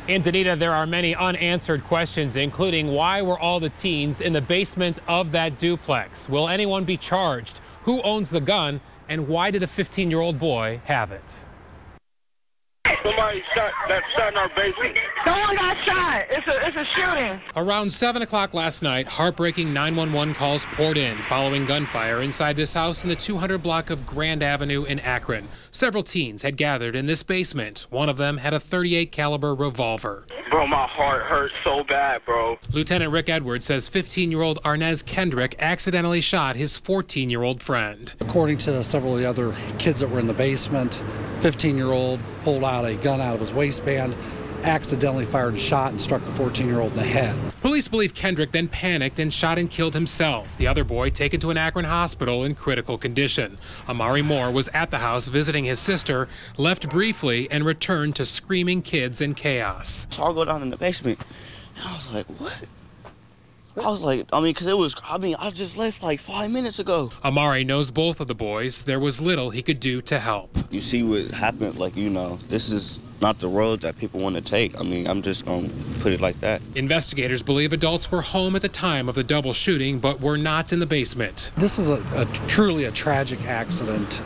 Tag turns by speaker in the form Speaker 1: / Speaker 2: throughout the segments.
Speaker 1: In Dunedin, there are many unanswered questions, including why were all the teens in the basement of that duplex? Will anyone be charged? Who owns the gun? And why did a 15-year-old boy have it?
Speaker 2: Somebody got shot in our basement.
Speaker 3: Someone got shot. It's a shooting.
Speaker 1: Around 7 o'clock last night, heartbreaking 911 calls poured in following gunfire inside this house in the 200 block of Grand Avenue in Akron. Several teens had gathered in this basement. One of them had a .38 caliber revolver.
Speaker 2: Bro, my heart hurts so bad, bro.
Speaker 1: Lieutenant Rick Edwards says 15-year-old Arnez Kendrick accidentally shot his 14-year-old friend.
Speaker 4: According to several of the other kids that were in the basement, 15-year-old pulled out a gun out of his waistband, accidentally fired a shot and struck the 14-year-old in the head.
Speaker 1: Police believe Kendrick then panicked and shot and killed himself. The other boy taken to an Akron hospital in critical condition. Amari Moore was at the house visiting his sister, left briefly, and returned to screaming kids and chaos.
Speaker 5: So I'll go down in the basement, and I was like, what? I was like, because I just left like 5 minutes ago.
Speaker 1: Amari knows both of the boys. There was little he could do to help.
Speaker 5: You see what happened, this is not the road that people want to take. I'm just going to put it like that.
Speaker 1: Investigators believe adults were home at the time of the double shooting, but were not in the basement.
Speaker 4: This is truly a tragic accident,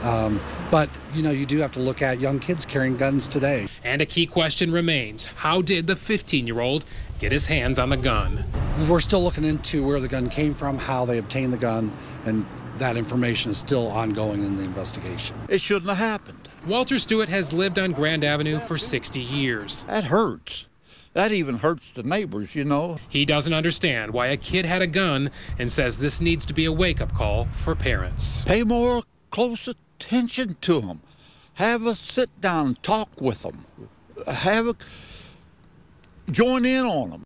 Speaker 4: but you do have to look at young kids carrying guns today.
Speaker 1: And a key question remains: how did the 15-year-old get his hands on the gun?
Speaker 4: We're still looking into where the gun came from, how they obtained the gun, and that information is still ongoing in the investigation.
Speaker 6: It shouldn't have happened.
Speaker 1: Walter Stewart has lived on Grand Avenue for 60 years.
Speaker 6: That hurts. That even hurts the neighbors,
Speaker 1: He doesn't understand why a kid had a gun and says this needs to be a wake-up call for parents.
Speaker 6: Pay more close attention to them. Have a sit down and talk with them. Join in on them.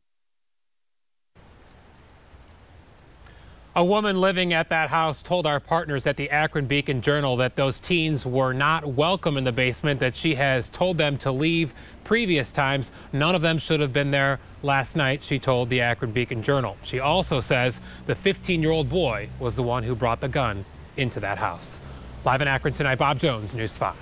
Speaker 1: A woman living at that house told our partners at the Akron Beacon-Journal that those teens were not welcome in the basement, that she has told them to leave previous times. None of them should have been there last night, she told the Akron Beacon-Journal. She also says the 15-year-old boy was the one who brought the gun into that house. Live in Akron tonight, Bob Jones, News 5.